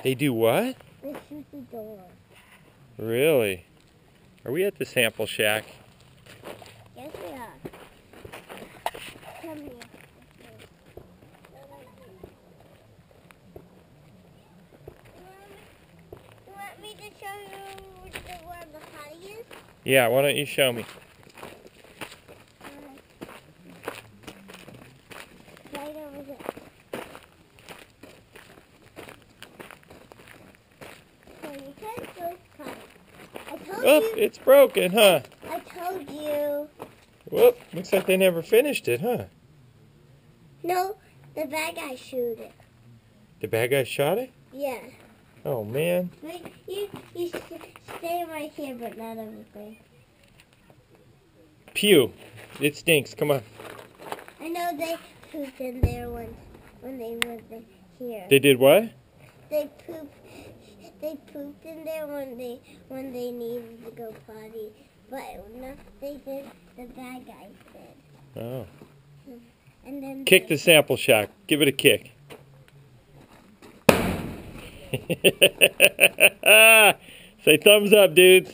They do what? They shoot the door. Really? Are we at the sample shack? Yes, we are. Come here. You want me to show you where the potty is? Yeah, why don't you show me? Right over there. So you can't go potty. I told Oh, you. it's broken, huh? I told you. Whoop, looks like they never finished it, huh? No, the bad guy shoot it. The bad guy shot it? Yeah. Oh, man. Wait, you stay right here, but not everything. Pew. It stinks. Come on. I know they pooped in there when they were here. They did what? They pooped in there when they needed to go potty. But no, they did. The bad guys did. Oh. And then Kick the sample shack. Give it a kick. Say thumbs up, dudes.